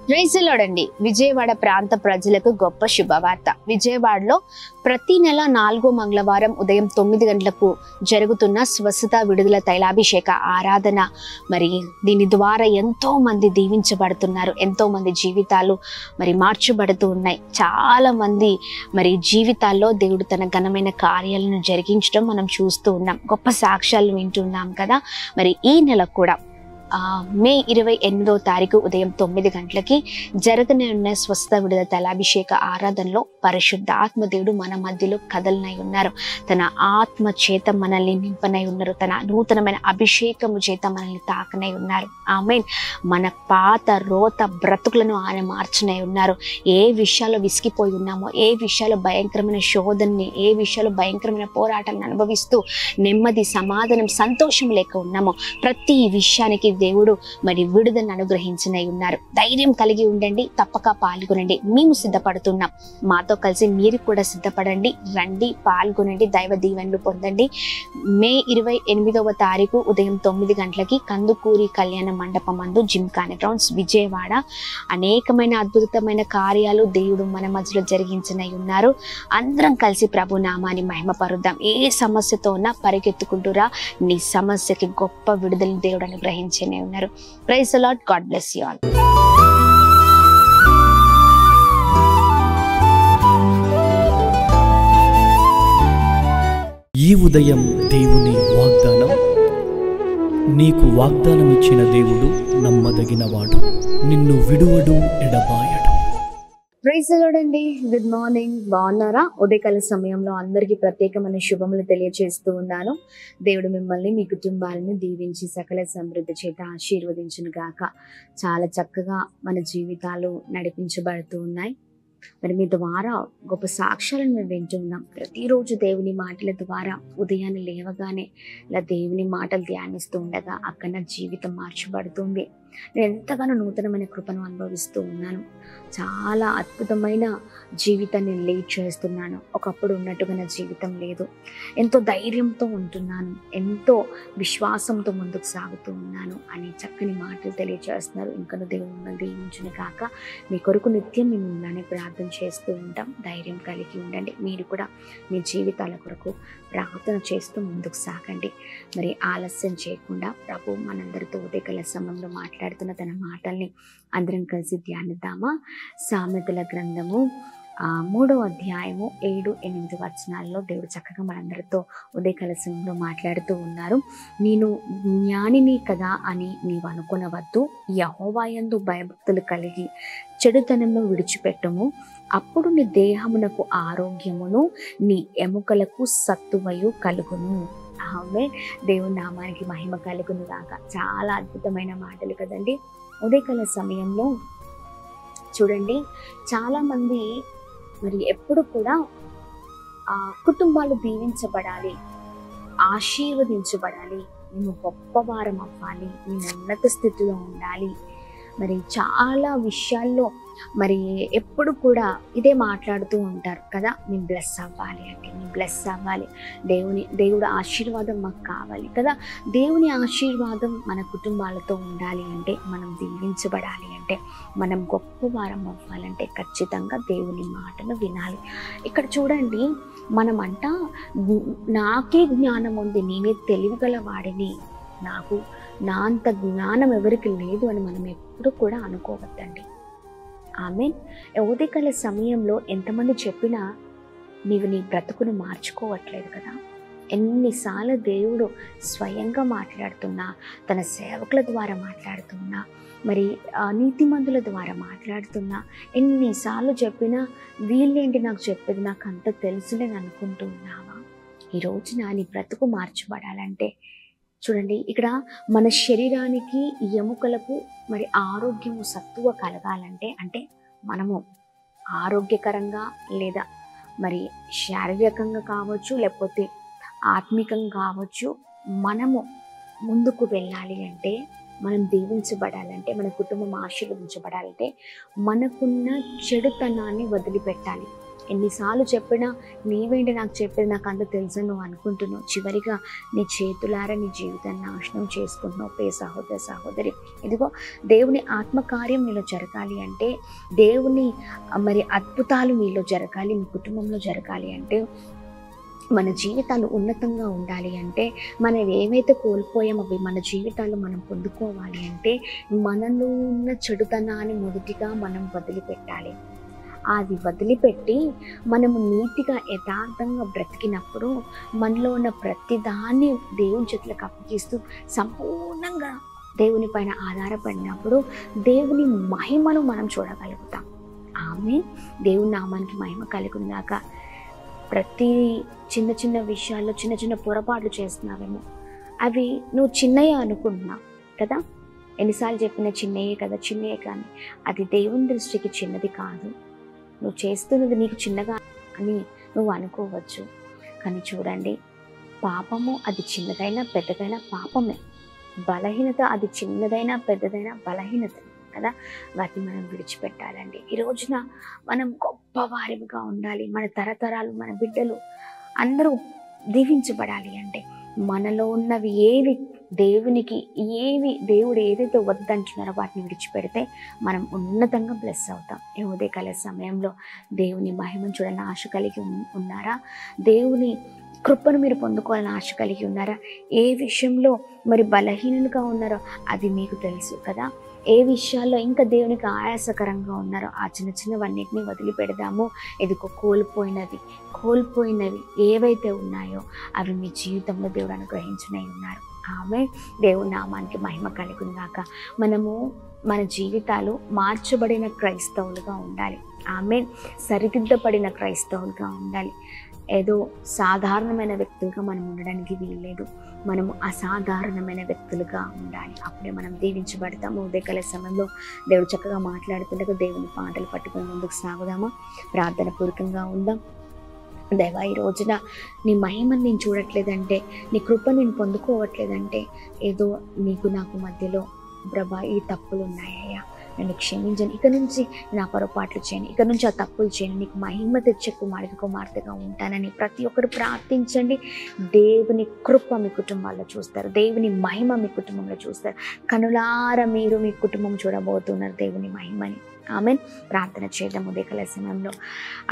Praise the lord అండి. విజయవాడ ప్రాంత ప్రజలకు గొప్ప శుభవార్త. విజయవాడలో ప్రతి నెల 4వ మంగళవారం ఉదయం 9 గంటలకు జరుగుతున్న స్వస్థత విడుదల తైలాభిషేక ఆరాధన, మరి దీని ద్వారా ఎంతో మంది దీవించబడుతున్నారు. ఎంతో మంది జీవితాలు మరి మార్చబడుతూ ఉన్నాయి. చాలా మంది మరి జీవితాల్లో దేవుడు తన ఘనమైన కార్యాలను జరిగించడం మనం చూస్తూ ఉన్నాం. గొప్ప సాక్ష్యాలు వింటున్నాం కదా. మరి ఈ నెల కూడా మే 28వ తారీఖు ఉదయం 9 గంటలకి జరగనే ఉన్న స్వస్థ విడుదల తైలాభిషేక ఆరాధనలో పరిశుద్ధ ఆత్మదేవుడు మన మధ్యలో కదలనై ఉన్నారు. తన ఆత్మ చేత మనల్ని నింపనై ఉన్నారు. తన నూతనమైన అభిషేకము చేత మనల్ని తాకనై ఉన్నారు. ఆమేన్. మన పాత రోత బ్రతుకులను ఆయన మార్చనై ఉన్నారు. ఏ విషయాల్లో విసిగిపోయి ఉన్నామో, ఏ విషయాల్లో భయంకరమైన శోధనని, ఏ విషయాల్లో భయంకరమైన పోరాటాలను అనుభవిస్తూ నెమ్మది, సమాధానం, సంతోషం లేక ఉన్నామో, ప్రతి విషయానికి దేవుడు మరి విడుదలను అనుగ్రహించనై ఉన్నారు. ధైర్యం కలిగి ఉండండి, తప్పక పాల్గొనండి. మేము సిద్ధపడుతున్నాం. మాతో కలిసి మీరు కూడా సిద్ధపడండి, రండి, పాల్గొనండి, దైవ దీవెనలు పొందండి. మే 28వ తారీఖు ఉదయం 9 గంటలకి కందుకూరి కళ్యాణ మండపం అందు జిమ్ఖానా గ్రౌండ్స్ విజయవాడ. అనేకమైన అద్భుతమైన కార్యాలు దేవుడు మన మధ్యలో జరిగించనై ఉన్నారు. అందరం కలిసి ప్రభు నామాన్ని మహిమపరుద్దాం. ఏ సమస్యతో ఉన్నా పరిగెత్తుకుంటూరా, నీ సమస్యకి గొప్ప విడుదల దేవుడు అనుగ్రహించనే ఉన్నారు. Praise the lord. God bless you all. ఈ ఉదయం దేవుని వాగ్దానం. నీకు వాగ్దానం ఇచ్చిన దేవుడు నమ్మదగినవాడు, నిన్ను విడువడు, ఎడబాయడు. ప్రైజ్ ది లార్డ్ అండి. Good morning. బాగున్నారా? ఉదయకాల సమయంలో అందరికీ ప్రత్యేకమైన శుభములు తెలియజేస్తూ ఉన్నాను. దేవుడు మిమ్మల్ని, మీ కుటుంబాలను దీవించి సకల సమృద్ధి చేత ఆశీర్వదించును గాక. చాలా చక్కగా మన జీవితాలు నడిపించబడుతూ ఉన్నాయి. మరి మీ ద్వారా గొప్ప సాక్ష్యాలను మేము వింటూ ఉన్నాం. ప్రతిరోజు దేవుని మాటల ద్వారా ఉదయాన్నే లేవగానే ఇలా దేవుని మాటలు ధ్యానిస్తూ ఉండగా అక్కడ నా జీవితం మార్చబడుతుంది. నేను ఎంతగానో నూతనమైన కృపను అనుభవిస్తూ ఉన్నాను. చాలా అద్భుతమైన జీవితాన్ని లీడ్ చేస్తున్నాను. ఒకప్పుడు ఉన్నట్టుగా నా జీవితం లేదు. ఎంతో ధైర్యంతో ఉంటున్నాను, ఎంతో విశ్వాసంతో ముందుకు సాగుతూ ఉన్నాను అని చక్కని మాటలు తెలియజేస్తున్నారు. ఇంకా దేవుడు మిమ్మల్ని దీవించును కాక. మీ కొరకు నిత్యం మేము ఇలానే ప్రార్థన చేస్తూ ఉంటాం. ధైర్యం కలిగి ఉండండి. మీరు కూడా మీ జీవితాల కొరకు ప్రార్థన చేస్తూ ముందుకు సాగండి. మరి ఆలస్యం చేయకుండా ప్రభు మనందరితో ఉదయకాల సమయంలో మాట్లాడుతున్న తన మాటల్ని అందరం కలిసి ధ్యానిద్దామా? సామెతల గ్రంథము 3వ అధ్యాయము 7-8 వచనాల్లో దేవుడు చక్కగా మనందరితో ఉదయకాల సమయంలో మాట్లాడుతూ ఉన్నారు. నేను జ్ఞానిని కదా అని నీవు అనుకునవద్దు. యెహోవా యందు భయభక్తులు కలిగి చెడుతనంలో విడిచిపెట్టము. అప్పుడు నీ దేహమునకు ఆరోగ్యమును, నీ ఎముకలకు సత్తువయు కలుగును. ఆమె దేవుని నామానికి మహిమ కలుగును గాక. చాలా అద్భుతమైన మాటలు కదండి. ఉదయకాల సమయంలో చూడండి, చాలామంది మరి ఎప్పుడు కూడా కుటుంబాలు దీవించబడాలి, ఆశీర్వదించబడాలి, నేను గొప్పవారం అవ్వాలి, నేను ఉన్నత స్థితిలో ఉండాలి, మరి చాలా విషయాల్లో మరి ఎప్పుడు కూడా ఇదే మాట్లాడుతూ ఉంటారు కదా. నేను బ్లెస్ అవ్వాలి అంటే, నేను బ్లెస్ అవ్వాలి, దేవుడు ఆశీర్వాదం మాకు కావాలి కదా. దేవుని ఆశీర్వాదం మన కుటుంబాలతో ఉండాలి అంటే, మనం దీవించబడాలి అంటే, మనం గొప్పవారం అవ్వాలంటే ఖచ్చితంగా దేవుని మాటను వినాలి. ఇక్కడ చూడండి, మనమంట నాకే జ్ఞానం ఉంది, నేనే తెలివిగల వాడిని, నా అంత జ్ఞానం ఎవరికి లేదు అని మనం ఎప్పుడు కూడా అనుకోవద్దండి. ఆమేన్. ఉదయకాల సమయంలో ఎంతమంది చెప్పినా నీవు నీ బ్రతుకును మార్చుకోవట్లేదు కదా. ఎన్నిసార్లు దేవుడు స్వయంగా మాట్లాడుతున్నా, తన సేవకుల ద్వారా మాట్లాడుతున్నా, మరి నీతిమంతుల ద్వారా మాట్లాడుతున్నా, ఎన్నిసార్లు చెప్పినా వీళ్ళేంటి నాకు చెప్పేది, నాకు అంత తెలుసులేని అనుకుంటూ ఉన్నావా? ఈ రోజున నీ బ్రతుకు మార్చబడాలంటే చూడండి, ఇక్కడ మన శరీరానికి, ఎముకలకు మరి ఆరోగ్యము, సత్తువ కలగాలంటే, అంటే మనము ఆరోగ్యకరంగా లేదా మరి శారీరకంగా కావచ్చు, లేకపోతే ఆత్మికంగా కావచ్చు, మనము ముందుకు వెళ్ళాలి అంటే, మనం దీవించబడాలంటే, మన కుటుంబం ఆశీర్వదించబడాలంటే మనకున్న చెడుతనాన్ని వదిలిపెట్టాలి. ఎన్నిసార్లు చెప్పినా నీవేంటి నాకు చెప్పేది, నాకు అంత తెలుసు నువ్వు అనుకుంటున్నావు. చివరిగా నీ చేతులారా నీ జీవితాన్ని నాశనం చేసుకుంటున్నావు ప్రియ సహోదర సహోదరి. ఇదిగో దేవుని ఆత్మకార్యం నీలో జరగాలి అంటే, దేవుని మరి అద్భుతాలు నీలో జరగాలి, నీ కుటుంబంలో జరగాలి అంటే, మన జీవితాలు ఉన్నతంగా ఉండాలి అంటే, మనం ఏమైతే కోల్పోయామో అవి మన జీవితాలు మనం పొందుకోవాలి అంటే, మనలో ఉన్న చెడుతనాన్ని మొదటిగా మనం వదిలిపెట్టాలి. అది వదిలిపెట్టి మనము నీతిగా యథార్థంగా బ్రతికినప్పుడు మనలో ఉన్న ప్రతిదాన్ని దేవుని చేతులకు అప్పగిస్తూ సంపూర్ణంగా దేవుని పైన ఆధారపడినప్పుడు దేవుని మహిమను మనం చూడగలుగుతాం. ఆమె దేవుని నామానికి మహిమ కలుగుగాక. ప్రతి చిన్న చిన్న విషయాల్లో చిన్న చిన్న పొరపాట్లు చేస్తున్నావేమో, అవి నువ్వు చిన్నయే అనుకుంటున్నావు కదా. ఎన్నిసార్లు చెప్పిన చిన్నయే కదా, చిన్నయే, కానీ అది దేవుని దృష్టికి చిన్నది కాదు. నువ్వు చేస్తున్నది నీకు చిన్నగా అని నువ్వు అనుకోవచ్చు, కానీ చూడండి, పాపము అది చిన్నదైనా పెద్దదైనా పాపమే. బలహీనత అది చిన్నదైనా పెద్దదైనా బలహీనత కదా. వాటిని మనం విడిచిపెట్టాలండి. ఈ రోజున మనం గొప్పవారిగా ఉండాలి. మన తరతరాలు, మన బిడ్డలు అందరూ దీవించబడాలి అంటే మనలో ఉన్నవి ఏవి దేవుడు ఏదైతే వద్దంటున్నారో వాటిని విడిచిపెడితే మనం ఉన్నతంగా బ్లెస్ అవుతాం. ఈ ఉదయకాల సమయంలో దేవుని మహిమను చూడాలని ఆశ కలిగి ఉన్నారా? దేవుని కృపను మీరు పొందుకోవాలని ఆశ కలిగి ఉన్నారా? ఏ విషయంలో మరి బలహీనులుగా ఉన్నారో అది మీకు తెలుసు కదా. ఏ విషయాల్లో ఇంకా దేవునికి ఆయాసకరంగా ఉన్నారో ఆ చిన్న చిన్నవన్నిటిని వదిలిపెడదాము. ఇదిగో కోల్పోయినవి ఏవైతే ఉన్నాయో అవి మీ జీవితంలో దేవుడు అనుగ్రహించునై ఉన్నారు. ఆమె దేవుని నామానికి మహిమ కలుగుగాక. మనము మన జీవితాలు మార్చబడిన క్రైస్తవులుగా ఉండాలి. ఆమె సరిదిద్దబడిన క్రైస్తవులుగా ఉండాలి. ఏదో సాధారణమైన వ్యక్తులుగా మనం ఉండడానికి వీల్లేదు. మనము అసాధారణమైన వ్యక్తులుగా ఉండాలి. అప్పుడే మనం దీవించబడతాము. ఉదయకాల సమయంలో దేవుడు చక్కగా మాట్లాడుతుండగా దేవుని పాటలు పట్టుకొని ముందుకు సాగుదామా? ప్రార్థన పూర్వకంగా ఉందాం. దేవా, ఈ రోజున నీ మహిమను నేను చూడట్లేదంటే, నీ కృప నేను పొందుకోవట్లేదంటే, ఏదో నీకు నాకు మధ్యలో ప్రభా ఈ తప్పులు ఉన్నాయ్యా, నన్ను క్షమించండి. ఇక నుంచి నా పొరపాట్లు చేయను, ఇక నుంచి ఆ తప్పులు చేయను, నీకు మహిమ తెచ్చే కుమార్తెగా ఉంటానని ప్రతి ఒక్కరు ప్రార్థించండి. దేవుని కృప మీ కుటుంబాల్లో చూస్తారు, దేవుని మహిమ మీ కుటుంబంలో చూస్తారు. కనులారా మీరు మీ కుటుంబం చూడబోతున్నారు దేవుని మహిమని. ఆమెన్. ప్రార్థన చేద్దాం. ఉదయకాల సమయంలో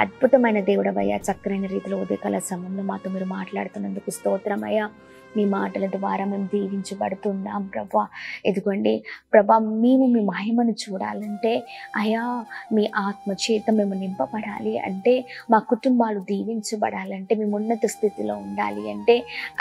అద్భుతమైన దేవుడవయ్యా, చక్కరైన రీతిలో ఉదయకాల సమయంలో మాతో మీరు మాట్లాడుతున్నందుకు స్తోత్రమయ్యా. మీ మాటల ద్వారా మేము దీవించబడుతున్నాం ప్రభా. ఎదుగోండి ప్రభా, మేము మీ మహిమను చూడాలంటే అయా మీ ఆత్మ చేత మేము నింపబడాలి అంటే, మా కుటుంబాలు దీవించబడాలంటే, మేము ఉన్నత స్థితిలో ఉండాలి అంటే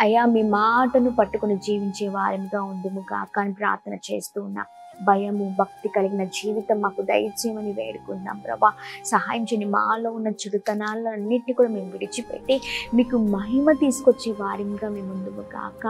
అయా మీ మాటను పట్టుకుని జీవించే వారిగా ఉండుము కాక అని ప్రార్థన చేస్తూ ఉన్నాం. భయము భక్తి కలిగిన జీవితం మాకు దయచేయమని వేడుకుందాం ప్రభా. సహాయం చేయండి. మాలో ఉన్న చెడుతనాలన్నింటినీ కూడా మేము విడిచిపెట్టి మీకు మహిమ తీసుకొచ్చే వారిగా మేము ముందుకు కాక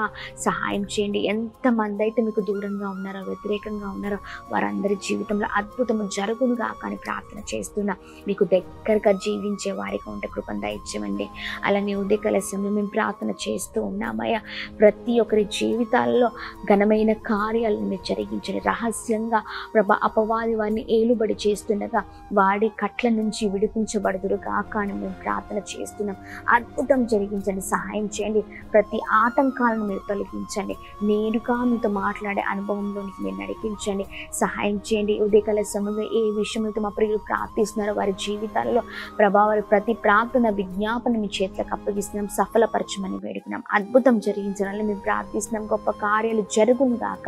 సహాయం చేయండి. ఎంతమంది అయితే మీకు దూరంగా ఉన్నారో, వ్యతిరేకంగా ఉన్నారో, వారందరి జీవితంలో అద్భుతము జరుగును కాక అని ప్రార్థన చేస్తున్నా. మీకు దగ్గరగా జీవించే వారిగా ఉంటే కృపను దయచేయండి. అలానే ఉదయకాల సమయంలో మేము ప్రార్థన చేస్తూ ఉన్నామయ్యా. ప్రతి ఒక్కరి జీవితాల్లో ఘనమైన కార్యాలను మీరు జరిగించండి. రహస్యంగా ప్రభా అపవాది వారిని ఏలుబడి చేస్తుండగా వాడి కట్ల నుంచి విడిపించబడుదురు కాక అని మేము ప్రార్థన చేస్తున్నాం. అద్భుతం జరిగించండి, సహాయం చేయండి. ప్రతి ఆటంకాలను మీరు తొలగించండి. నేరుగా మీతో మాట్లాడే అనుభవంలోనికి మీరు నడిపించండి, సహాయం చేయండి. ఉదయకాల సమయంలో ఏ విషయంలో మా ప్రియులు ప్రార్థిస్తున్నారో వారి జీవితాల్లో ప్రభా వారి ప్రతి ప్రార్థన విజ్ఞాపన మీ చేతులకు అప్పగిస్తున్నాం. సఫలపరచమని వేడుకున్నాం. అద్భుతం జరిగించాలని మేము ప్రార్థిస్తున్నాం. గొప్ప కార్యాలు జరుగును గాక.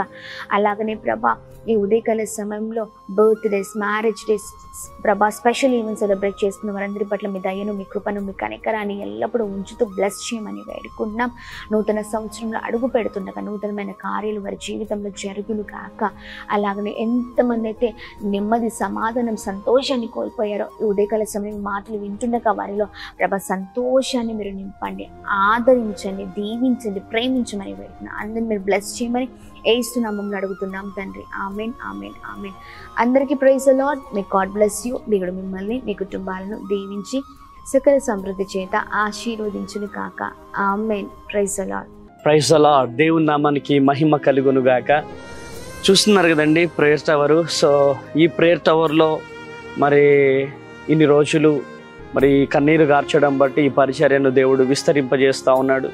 అలాగనే ప్రభా ఈ ఉదయకాల సమయంలో బర్త్డేస్, మ్యారేజ్ డేస్ ప్రభా స్పెషల్ ఈవెంట్స్ సెలబ్రేట్ చేస్తున్న వారందరి పట్ల మీ దయను, మీ కృపను, మీ కనికరాన్ని ఎల్లప్పుడూ ఉంచుతూ బ్లెస్ చేయమని వేడుకుంటున్నాం. నూతన సంవత్సరంలో అడుగు పెడుతుండగా నూతనమైన కార్యాలు వారి జీవితంలో జరుగును కాక. అలాగనే ఎంతమంది అయితే నెమ్మది, సమాధానం, సంతోషాన్ని కోల్పోయారో ఈ ఉదయకాల సమయం మాటలు వింటుండగా వారిలో ప్రభా సంతోషాన్ని మీరు నింపండి, ఆదరించండి, దీవించండి, ప్రేమించమని వేడుకున్నాం. అందరిని మీరు బ్లెస్ చేయమని యేసు నామములో అడుగుతున్నాం తండ్రి. Amen, amen, amen. అందరికీ praise the Lord. May God bless you. దేవుడు మిమ్మల్ని, మీ కుటుంబాలను దీవించి సకల సమృద్ధి చేత ఆశీర్వదించును కాక. Amen. Praise the lord. Praise the lord. దేవుని నామానికి మహిమ కలుగును గాక. చూస్తున్నారు కదండి ప్రేయర్ టవర్. సో ఈ ప్రేయర్ టవర్లో మరి ఇన్ని రోజులు మరి కన్నీరు గార్చడం బట్టి ఈ పరిచర్యను దేవుడు విస్తరింపజేస్తూ ఉన్నాడు.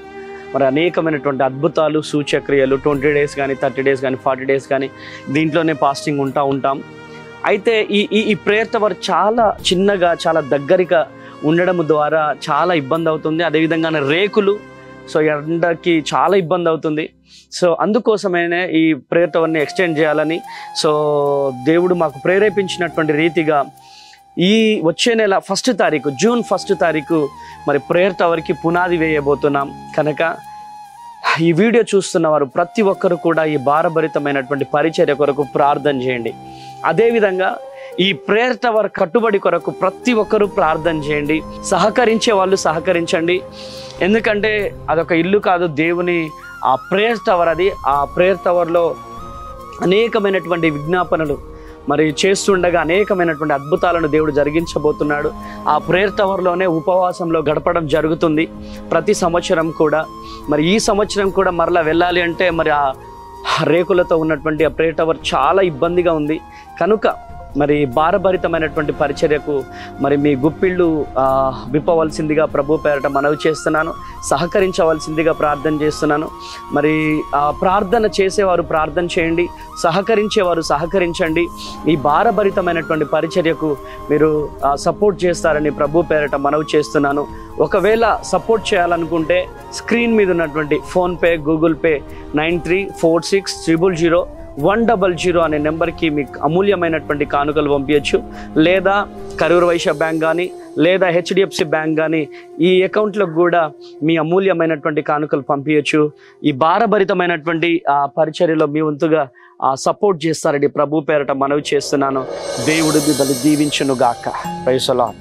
మరి అనేకమైనటువంటి అద్భుతాలు, సూచక్రియలు 20 days కానీ 30 days కానీ 40 days కానీ దీంట్లోనే ఫాస్టింగ్ ఉంటాం. అయితే ఈ ప్రేయర్ టవర్ చాలా చిన్నగా, చాలా దగ్గరగా ఉండడం ద్వారా చాలా ఇబ్బంది అవుతుంది. అదేవిధంగానే రేకులు, సో ఎండకి చాలా ఇబ్బంది అవుతుంది. సో అందుకోసమైనా ఈ ప్రేయర్ టవర్ని ఎక్స్టెండ్ చేయాలని సో దేవుడు మాకు ప్రేరేపించినటువంటి రీతిగా ఈ వచ్చే నెల 1st తారీఖు, జూన్ 1st తారీఖు మరి ప్రేయర్ టవర్కి పునాది వేయబోతున్నాం. కనుక ఈ వీడియో చూస్తున్న వారు ప్రతి ఒక్కరు కూడా ఈ భారభరితమైనటువంటి పరిచర్య కొరకు ప్రార్థన చేయండి. అదేవిధంగా ఈ ప్రేయర్ టవర్ కట్టుబడి కొరకు ప్రతి ఒక్కరూ ప్రార్థన చేయండి. సహకరించే వాళ్ళు సహకరించండి. ఎందుకంటే అదొక ఇల్లు కాదు, దేవుని ఆ ప్రేయర్ టవర్. అది ఆ ప్రేయర్ టవర్లో అనేకమైనటువంటి విజ్ఞాపనలు మరి చేస్తుండగా అనేకమైనటువంటి అద్భుతాలను దేవుడు జరిగించబోతున్నాడు. ఆ ప్రేయర్ టవర్లోనే ఉపవాసంలో గడపడం జరుగుతుంది ప్రతి సంవత్సరం కూడా. మరి ఈ సంవత్సరం కూడా మరలా వెళ్ళాలి అంటే మరి ఆ రేకులతో ఉన్నటువంటి ఆ ప్రేయర్ టవర్ చాలా ఇబ్బందిగా ఉంది. కనుక మరి భారభరితమైనటువంటి పరిచర్యకు మరి మీ గుప్పిళ్ళు విప్పవలసిందిగా ప్రభు పేరట మనవి చేస్తున్నాను. సహకరించవలసిందిగా ప్రార్థన చేస్తున్నాను. మరి ప్రార్థన చేసేవారు ప్రార్థన చేయండి, సహకరించేవారు సహకరించండి. ఈ భారభరితమైనటువంటి పరిచర్యకు మీరు సపోర్ట్ చేస్తారని ప్రభు పేరట మనవి చేస్తున్నాను. ఒకవేళ సపోర్ట్ చేయాలనుకుంటే స్క్రీన్ మీద ఉన్నటువంటి ఫోన్పే, గూగుల్ పే 9346000100 అనే నెంబర్కి మీకు అమూల్యమైనటువంటి కానుకలు పంపించచ్చు. లేదా కరూర్ వైశ్య బ్యాంక్ కానీ లేదా HDFC బ్యాంక్ కానీ ఈ అకౌంట్లకు కూడా మీ అమూల్యమైనటువంటి కానుకలు పంపించచ్చు. ఈ భారభరితమైనటువంటి పరిచర్యలో మీ వంతుగా సపోర్ట్ చేస్తారని ప్రభు పేరట మనవి చేస్తున్నాను. దేవుడు మిమ్మల్ని దీవించును గాక. Praise the lord.